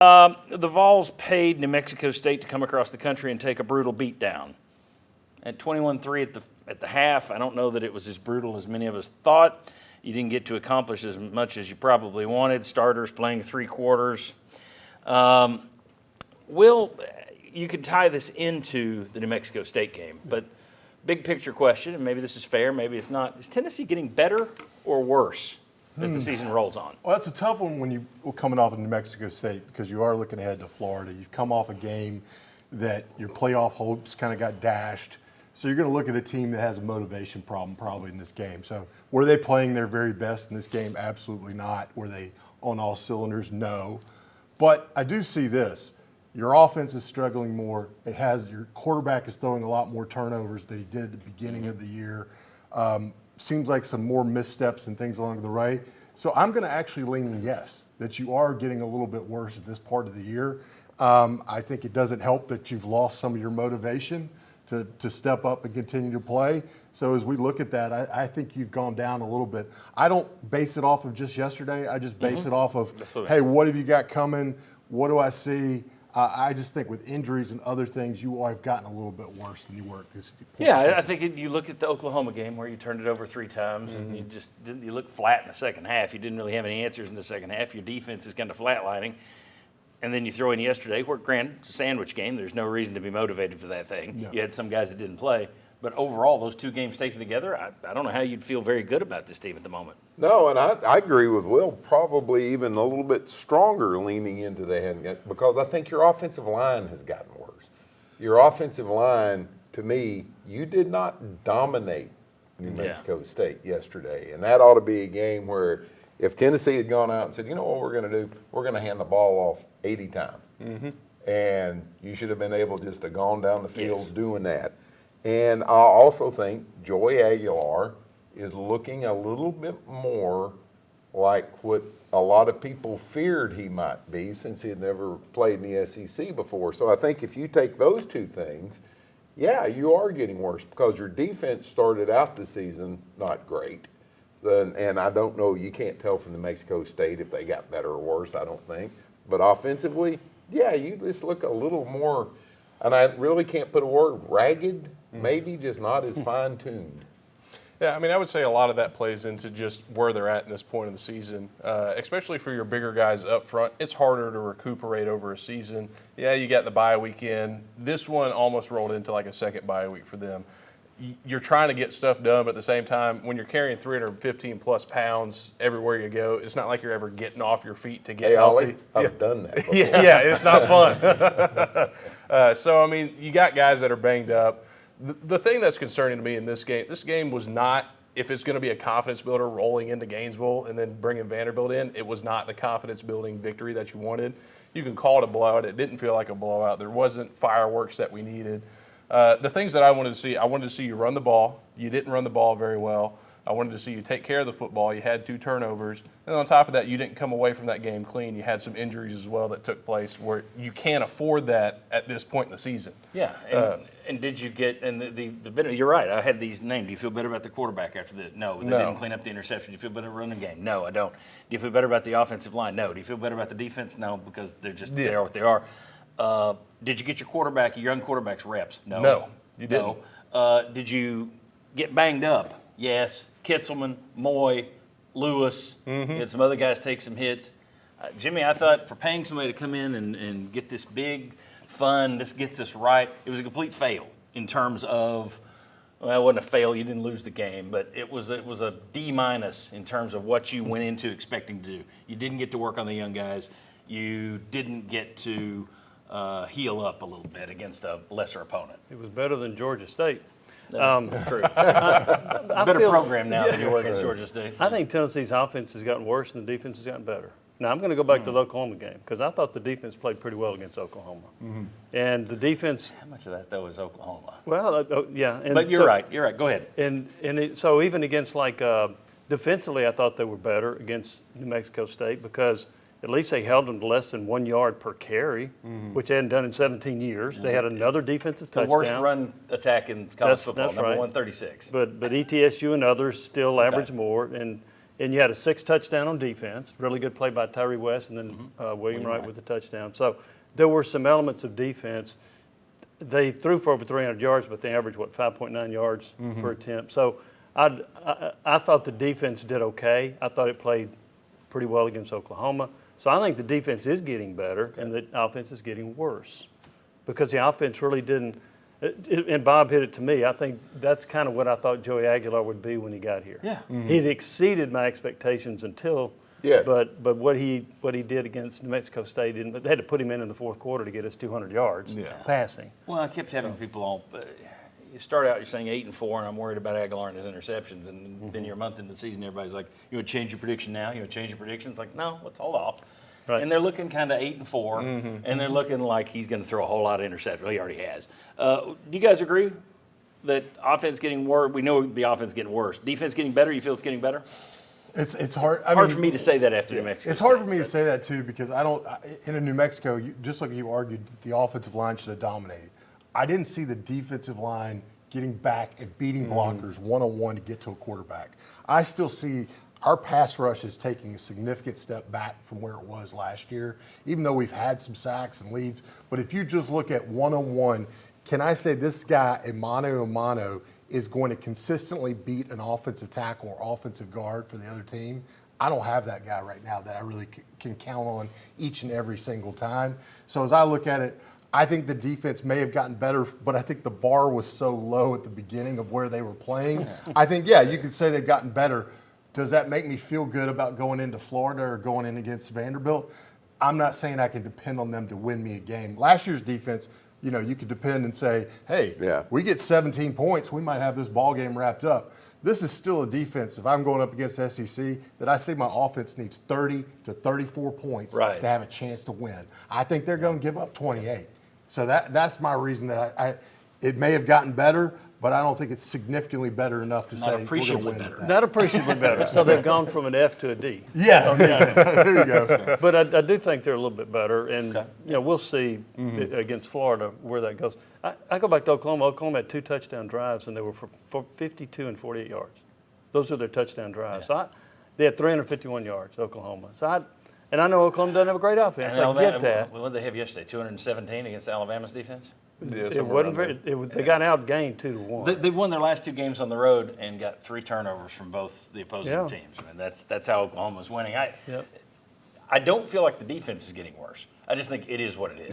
The Vols paid New Mexico State to come across the country and take a brutal beatdown. At 21-3 at the half, I don't know that it was as brutal as many of us thought. You didn't get to accomplish as much as you probably wanted. Starters playing 3 quarters. Will, you could tie this into the New Mexico State game, but big picture question, and maybe this is fair, maybe it's not. Is Tennessee getting better or worse as the season rolls on? Well, that's a tough one when you're coming off of New Mexico State because you are looking ahead to Florida. You've come off a game that your playoff hopes kind of got dashed. So you're going to look at a team that has a motivation problem probably in this game. So were they playing their very best in this game? Absolutely not. Were they on all cylinders? No. But I do see this. Your offense is struggling more. Your quarterback is throwing a lot more turnovers than he did at the beginning of the year. Seems like some more missteps and things along the way. So I'm going to actually lean yes, that you are getting a little bit worse at this part of the year. I think it doesn't help that you've lost some of your motivation to step up and continue to play. So as we look at that, I think you've gone down a little bit. I don't base it off of just yesterday. I just base it off of, hey, what have you got coming? What do I see? I just think with injuries and other things, you have gotten a little bit worse than you were at this point. Yeah, I think you look at the Oklahoma game where you turned it over 3 times and you look flat in the second half. You didn't really have any answers in the second half. Your defense is kind of flatlining. And then you throw in yesterday, where granted, it's a sandwich game. There's no reason to be motivated for that thing. Yeah. You had some guys that didn't play. But overall, those 2 games taken together, I don't know how you'd feel very good about this team at the moment. No, and I agree with Will, probably even a little bit stronger leaning into the hand because I think your offensive line has gotten worse. Your offensive line, to me, you did not dominate New Mexico State yesterday. And that ought to be a game where if Tennessee had gone out and said, you know what we're going to do? We're going to hand the ball off 80 times. And you should have been able just to go on down the field doing that. And I also think Joey Aguilar is looking a little bit more like what a lot of people feared he might be since he had never played in the SEC before. So I think if you take those 2 things, yeah, you are getting worse because your defense started out the season not great. And I don't know, you can't tell from the Mexico State if they got better or worse, I don't think. But offensively, yeah, you just look a little more, and I really can't put a word, ragged, maybe just not as fine-tuned. Yeah, I mean, I would say a lot of that plays into just where they're at in this point of the season, especially for your bigger guys up front. It's harder to recuperate over a season. Yeah, you got the bye weekend. This one almost rolled into like a second bye week for them. You're trying to get stuff done, but at the same time, when you're carrying 315-plus pounds everywhere you go, it's not like you're ever getting off your feet to get healthy. I've done that before. Yeah, it's not fun. So, I mean, you got guys that are banged up. The thing that's concerning to me in this game was not if it's going to be a confidence builder rolling into Gainesville and then bringing Vanderbilt in. It was not the confidence-building victory that you wanted. You can call it a blowout. It didn't feel like a blowout. There wasn't fireworks that we needed. The things that I wanted to see you run the ball. You didn't run the ball very well. I wanted to see you take care of the football. You had 2 turnovers. And on top of that, you didn't come away from that game clean. You had some injuries as well that took place where you can't afford that at this point in the season. Yeah, and did you get – and the better – you're right. I had these named. Do you feel better about the quarterback after the – no. They didn't clean up the interception. Do you feel better about running the game? No, I don't. Do you feel better about the offensive line? No. Do you feel better about the defense? No, because they're just they are what they are. Did you get your young quarterback's reps? No. No, you didn't. No. Did you get banged up? Yes. Kitzelman, Moy, Lewis, had some other guys take some hits. Jimmy, I thought for paying somebody to come in and get this big, fun, this gets us right, it was a complete fail in terms of, well, it wasn't a fail, you didn't lose the game, but it was a D- in terms of what you went into expecting to do. You didn't get to work on the young guys. You didn't get to heal up a little bit against a lesser opponent. It was better than Georgia State. True. Better program now than you were against Georgia State. I think Tennessee's offense has gotten worse and the defense has gotten better. Now, I'm going to go back to the Oklahoma game because I thought the defense played pretty well against Oklahoma. And the defense – How much of that, though, is Oklahoma? Well, yeah. But you're right. You're right. Go ahead. So even against defensively, I thought they were better against New Mexico State because – at least they held them to less than 1 yard per carry, which they hadn't done in 17 years. They had another defensive touchdown. The worst run attack in college football, that's number right. 136. But ETSU and others still average more. And And you had a 6 touchdown on defense, really good play by Tyree West, and then William Wright with the touchdown. So there were some elements of defense. They threw for over 300 yards, but they averaged, 5.9 yards per attempt. So I thought the defense did okay. I thought it played pretty well against Oklahoma. So I think the defense is getting better and the offense is getting worse because the offense really didn't. And Bob hit it to me. I think that's kind of what I thought Joey Aguilar would be when he got here. Yeah. He'd exceeded my expectations until. Yes. But what he did against New Mexico State, they had to put him in the fourth quarter to get us 200 yards passing. Well, I kept having people all. You start out, you're saying 8-4, and I'm worried about Aguilar and his interceptions. And then you're a month into the season, everybody's like, "You would change your prediction now? You would change your prediction?" It's like, no, let's hold off. Right. And they're looking kind of 8-4, and they're looking like he's going to throw a whole lot of interceptions. Well, he already has. Do you guys agree that offense getting worse? We know the offense getting worse. Defense getting better. You feel it's getting better? It's hard. Hard for me to say that after New Mexico. It's hard for me to say that too because I don't. In New Mexico, just like you argued, the offensive line should have dominated. I didn't see the defensive line getting back and beating blockers one-on-one to get to a quarterback. I still see our pass rush is taking a significant step back from where it was last year, even though we've had some sacks and leads. But if you just look at one-on-one, can I say this guy, a mano is going to consistently beat an offensive tackle or offensive guard for the other team? I don't have that guy right now that I really can count on each and every single time. So as I look at it, I think the defense may have gotten better, but I think the bar was so low at the beginning of where they were playing. I think, you could say they've gotten better. Does that make me feel good about going into Florida or going in against Vanderbilt? I'm not saying I can depend on them to win me a game. Last year's defense, you could depend and say, hey, we get 17 points, we might have this ball game wrapped up. This is still a defense, if I'm going up against SEC, that I say my offense needs 30 to 34 points to have a chance to win. I think they're going to give up 28. So that's my reason that it may have gotten better, but I don't think it's significantly better enough to say we're going to win at that. Not appreciably better. So they've gone from an F to a D. Yeah, there you go. But I do think they're a little bit better, and we'll see against Florida where that goes. I go back to Oklahoma. Oklahoma had 2 touchdown drives, and they were for 52 and 48 yards. Those are their touchdown drives. Yeah. So they had 351 yards, Oklahoma. And I know Oklahoma doesn't have a great offense. I get that. What did they have yesterday? 217 against Alabama's defense? It wasn't very. They got outgained 2-1. They've won their last 2 games on the road and got 3 turnovers from both the opposing teams. I mean, that's how Oklahoma's winning. I don't feel like the defense is getting worse. I just think it is what it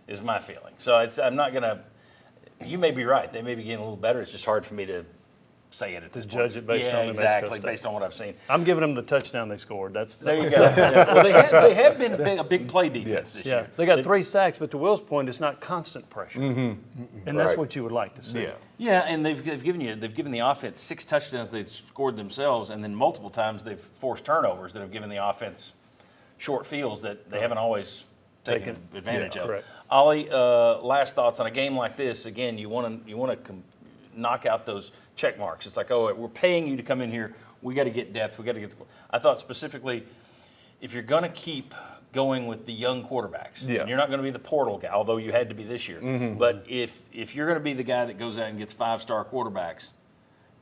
is my feeling. So I'm not going to – you may be right. They may be getting a little better. It's just hard for me to say it at this point. Judge it based on New Mexico State. Based on what I've seen. I'm giving them the touchdown they scored. There you go. Well, they have been a big play defense this year. They got 3 sacks, but to Will's point, it's not constant pressure, and that's what you would like to see. Yeah, and they've given the offense 6 touchdowns they've scored themselves, and then multiple times they've forced turnovers that have given the offense short fields that they haven't always taken advantage of. Correct. Ollie, last thoughts on a game like this? Again, you want to knock out those check marks. It's like, oh, we're paying you to come in here. We got to get depth. We got to get. I thought specifically, if you're going to keep going with the young quarterbacks, and you're not going to be the portal guy, although you had to be this year. But if you're going to be the guy that goes out and gets 5-star quarterbacks,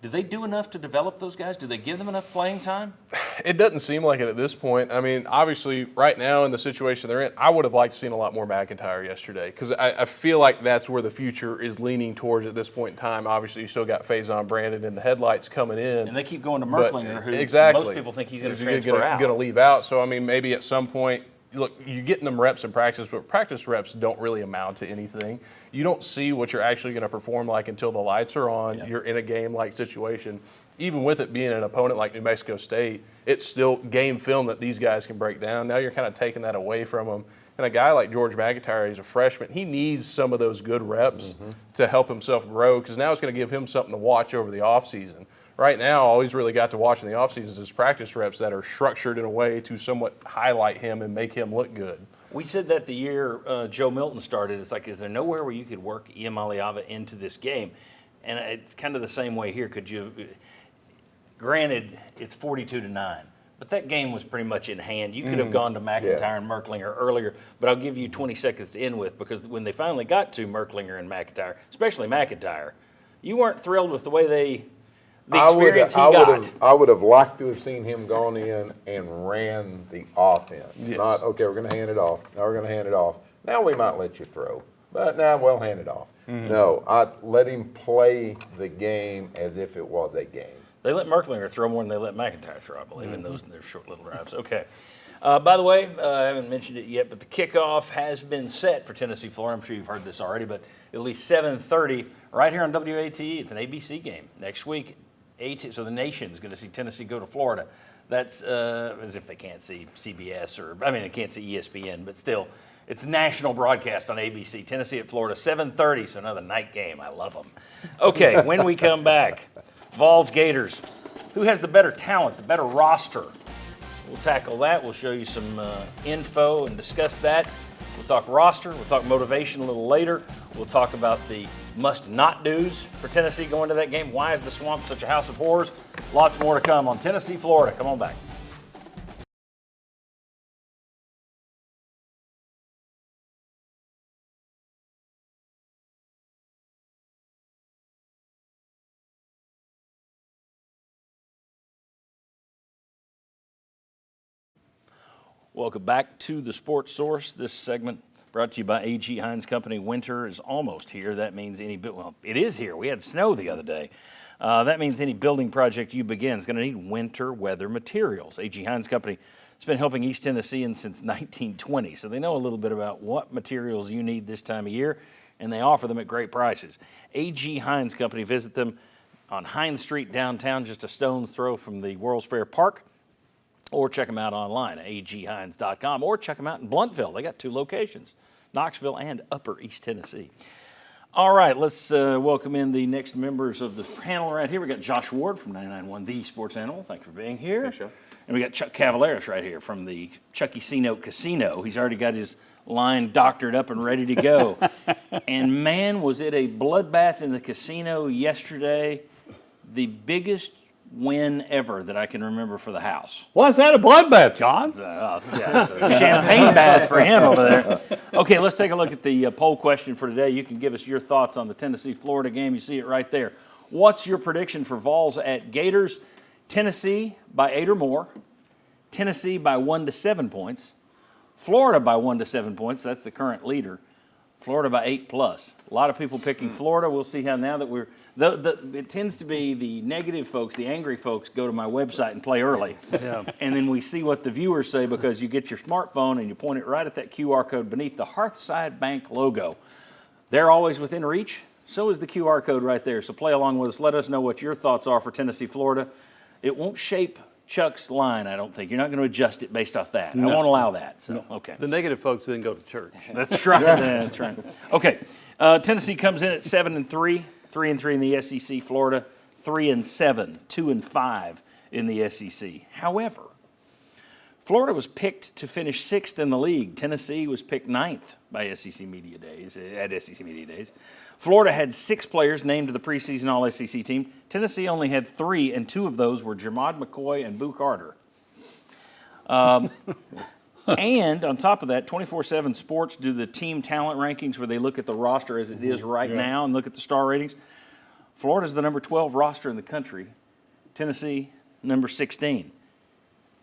do they do enough to develop those guys? Do they give them enough playing time? It doesn't seem like it at this point. I mean, obviously, right now in the situation they're in, I would have liked to seen a lot more McIntyre yesterday because I feel like that's where the future is leaning towards at this point in time. Obviously, you still got Faison Brandon in the headlights coming in. And they keep going to Merklinger, who most people think he's going to transfer out. Going to leave out. So, I mean, maybe at some point, look, you're getting them reps in practice, but practice reps don't really amount to anything. You don't see what you're actually going to perform like until the lights are on. You're in a game-like situation. Even with it being an opponent like New Mexico State, it's still game film that these guys can break down. Now you're kind of taking that away from them. And a guy like George McIntyre, he's a freshman, he needs some of those good reps to help himself grow because now it's going to give him something to watch over the offseason. Right now, all he's really got to watch in the offseason is his practice reps that are structured in a way to somewhat highlight him and make him look good. We said that the year Joe Milton started. It's like, is there nowhere where you could work Iam Aliava into this game? And it's kind of the same way here. Could you? Granted, it's 42-9, but that game was pretty much in hand. You could have gone to McIntyre and Merklinger earlier, but I'll give you 20 seconds to end with because when they finally got to Merklinger and McIntyre, especially McIntyre, you weren't thrilled with the way the experience he got. I would have liked to have seen him gone in and ran the offense. Yes. Not, okay, we're going to hand it off. Now we're going to hand it off. Now we might let you throw, but now we'll hand it off. No, I let him play the game as if it was a game. They let Merklinger throw more than they let McIntyre throw, I believe, in their short little drives. Okay. By the way, I haven't mentioned it yet, but the kickoff has been set for Tennessee, Florida. I'm sure you've heard this already, but it'll be 7:30 right here on WATE. It's an ABC game next week. So the nation's going to see Tennessee go to Florida. That's as if they can't see CBS they can't see ESPN, but still, it's national broadcast on ABC. Tennessee at Florida, 7:30, so another night game. I love them. Okay, when we come back, Vols Gators. Who has the better talent, the better roster? We'll tackle that. We'll show you some info and discuss that. We'll talk roster. We'll talk motivation a little later. We'll talk about the must-not-dos for Tennessee going to that game. Why is the Swamp such a house of horrors? Lots more to come on Tennessee, Florida. Come on back. Welcome back to the Sports Source. This segment brought to you by AG Heins Company. Winter is almost here. That means it is here. We had snow the other day. That means any building project you begin is going to need winter weather materials. AG Heins Company has been helping East Tennesseans since 1920, so they know a little bit about what materials you need this time of year, and they offer them at great prices. AG Heins Company, visit them on Hines Street downtown, just a stone's throw from the World's Fair Park. Or check them out online at aghines.com, or check them out in Blountville. They got 2 locations, Knoxville and Upper East Tennessee. All right, let's welcome in the next members of the panel right here. We got Josh Ward from 99.1 The Sports Animal. Thanks for being here. Thanks, Joe. And we got Chuck Cavaleris right here from the Chucky C-Note Casino. He's already got his line doctored up and ready to go. And man, was it a bloodbath in the casino yesterday. The biggest win ever that I can remember for the house. Why is that a bloodbath, John? It's a champagne bath for him over there. Okay, let's take a look at the poll question for today. You can give us your thoughts on the Tennessee-Florida game. You see it right there. What's your prediction for Vols at Gators? Tennessee by 8 or more. Tennessee by 1 to 7 points. Florida by 1 to 7 points. That's the current leader. Florida by 8+. A lot of people picking Florida. We'll see how now that we're it tends to be the negative folks, the angry folks, go to my website and play early. Yeah. And then we see what the viewers say because you get your smartphone and you point it right at that QR code beneath the Hearthside Bank logo. They're always within reach. So is the QR code right there. So play along with us. Let us know what your thoughts are for Tennessee, Florida. It won't shape Chuck's line, I don't think. You're not going to adjust it based off that. No. I won't allow that. So, okay. The negative folks then go to church. That's right. That's right. Okay. Tennessee comes in at 7-3. 3-3 in the SEC. Florida 3-7, 2-5 in the SEC. However, Florida was picked to finish 6th in the league. Tennessee was picked 9th by SEC Media Days. Florida had 6 players named to the preseason All-SEC team. Tennessee only had 3, and 2 of those were Jermod McCoy and Boo Carter. And on top of that, 24/7 Sports do the team talent rankings where they look at the roster as it is right now and look at the star ratings. Florida's the number 12 roster in the country. Tennessee, number 16.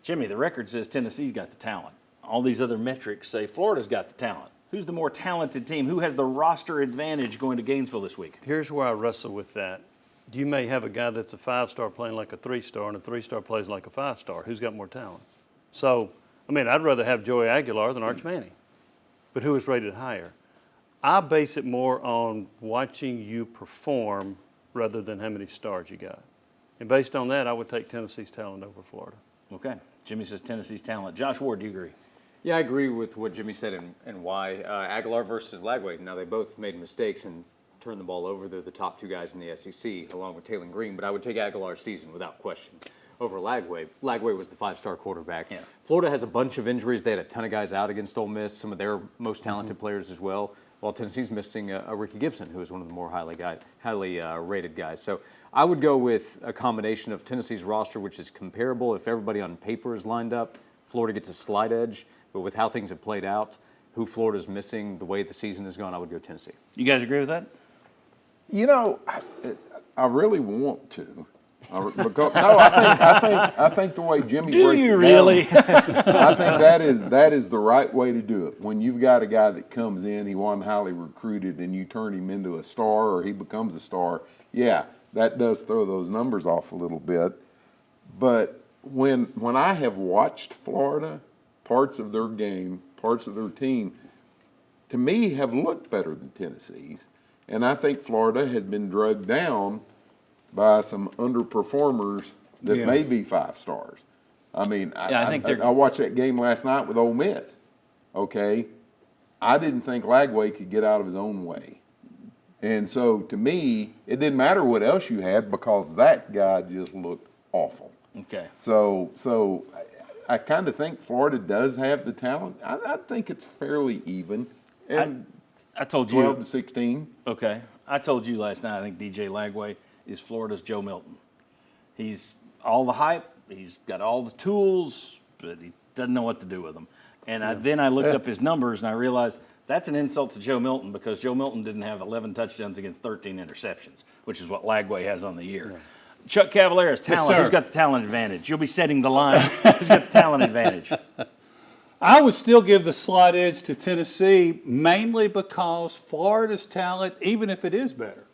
Jimmy, the record says Tennessee's got the talent. All these other metrics say Florida's got the talent. Who's the more talented team? Who has the roster advantage going to Gainesville this week? Here's where I wrestle with that. You may have a guy that's a 5-star playing like a 3-star, and a 3-star plays like a 5-star. Who's got more talent? So, I'd rather have Joey Aguilar than Arch Manning, but who is rated higher? I base it more on watching you perform rather than how many stars you got. And based on that, I would take Tennessee's talent over Florida. Okay. Jimmy says Tennessee's talent. Josh Ward, do you agree? Yeah, I agree with what Jimmy said and why. Aguilar versus Lagway. Now, they both made mistakes and turned the ball over. They're the top 2 guys in the SEC, along with Taylor Green, but I would take Aguilar's season without question over Lagway. Lagway was the 5-star quarterback. Yeah. Florida has a bunch of injuries. They had a ton of guys out against Ole Miss, some of their most talented players as well, while Tennessee's missing a Ricky Gibson, who is one of the more highly rated guys. So I would go with a combination of Tennessee's roster, which is comparable. If everybody on paper is lined up, Florida gets a slight edge. But with how things have played out, who Florida's missing, the way the season has gone, I would go Tennessee. You guys agree with that? You know, I really want to, I think the way Jimmy Do breaks you it really? down, I think that is the right way to do it. When you've got a guy that comes in, he wasn't highly recruited, and you turn him into a star or he becomes a star, yeah, that does throw those numbers off a little bit. But when I have watched Florida, parts of their game, parts of their team, to me have looked better than Tennessee's. And I think Florida has been drugged down by some underperformers that may be 5 stars. I mean, I watched that game last night with Ole Miss. Okay, I didn't think Lagway could get out of his own way. And so to me, it didn't matter what else you had because that guy just looked awful. Okay. So I kind of think Florida does have the talent. I think it's fairly even. And I told you. 12 to 16. Okay. I told you last night, I think DJ Lagway is Florida's Joe Milton. He's all the hype. He's got all the tools, but he doesn't know what to do with them. And then I looked up his numbers, and I realized that's an insult to Joe Milton because Joe Milton didn't have 11 touchdowns against 13 interceptions, which is what Lagway has on the year. Yeah. Chuck Cavalera's talent. Yes, who's got the talent advantage? You'll be setting the line. Who's got the talent advantage? I would still give the slight edge to Tennessee, mainly because Florida's talent, even if it is better,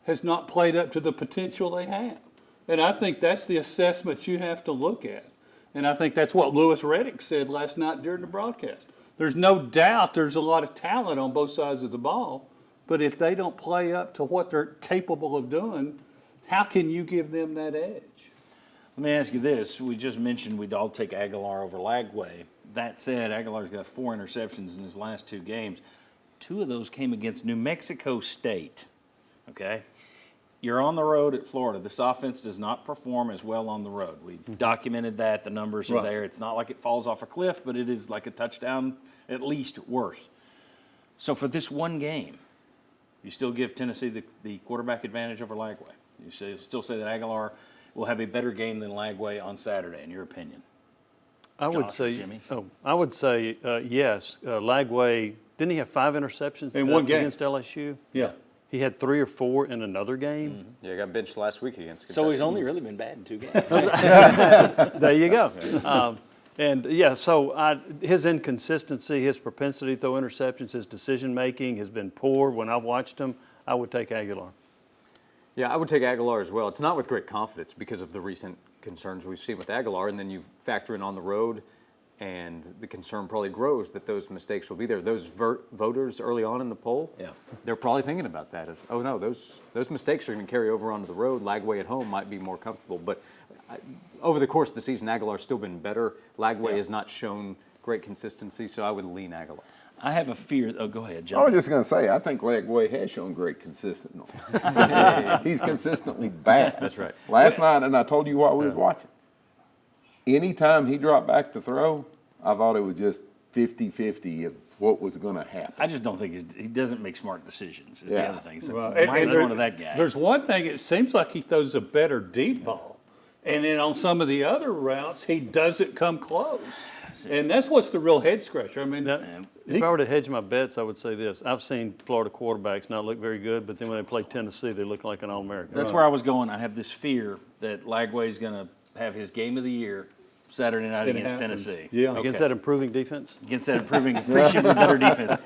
has not played up to the potential they have. And I think that's the assessment you have to look at. And I think that's what Lewis Reddick said last night during the broadcast. There's no doubt there's a lot of talent on both sides of the ball, but if they don't play up to what they're capable of doing, how can you give them that edge? Let me ask you this. We just mentioned we'd all take Aguilar over Lagway. That said, Aguilar's got 4 interceptions in his last 2 games. 2 of those came against New Mexico State, okay? You're on the road at Florida. This offense does not perform as well on the road. We've documented that. The numbers are there. It's not like it falls off a cliff, but it is like a touchdown, at least worse. So for this one game, you still give Tennessee the quarterback advantage over Lagway. You still say that Aguilar will have a better game than Lagway on Saturday, in your opinion? I would Josh, say, Jimmy? yes. Lagway, didn't he have 5 interceptions In one game against LSU? Yeah. He had 3 or 4 in another game. Yeah, got benched last week against Kentucky. So he's only really been bad in 2 games. There you go. So his inconsistency, his propensity to throw interceptions, his decision-making has been poor. When I've watched him, I would take Aguilar. Yeah, I would take Aguilar as well. It's not with great confidence because of the recent concerns we've seen with Aguilar, and then you factor in on the road, and the concern probably grows that those mistakes will be there. Those voters early on in the poll, they're probably thinking about that. Oh no, those mistakes are going to carry over onto the road. Lagway at home might be more comfortable, but over the course of the season, Aguilar's still been better. Lagway has not shown great consistency, so I would lean Aguilar. I have a fear. Oh, go ahead, I John. was just going to say, I think Lagway has shown great consistency. He's consistently bad. That's right. Last night, and I told you what we was watching. Anytime he dropped back to throw, I thought it was just 50-50 of what was going to happen. I just don't think he doesn't make smart decisions. Is the Yeah. other thing. So Well, mine's one of that guy. There's one thing, it seems like he throws a better deep ball. And then on some of the other routes, he doesn't come close. And that's what's the real head scratcher. I mean, If I were to hedge my bets, I would say this. I've seen Florida quarterbacks not look very good, but then when they play Tennessee, they look like an All-American. That's where I was going. I have this fear that Lagway's going to have his game of the year Saturday night against happens. Tennessee. Yeah. Against that improving defense? Against that improving, appreciably better defense.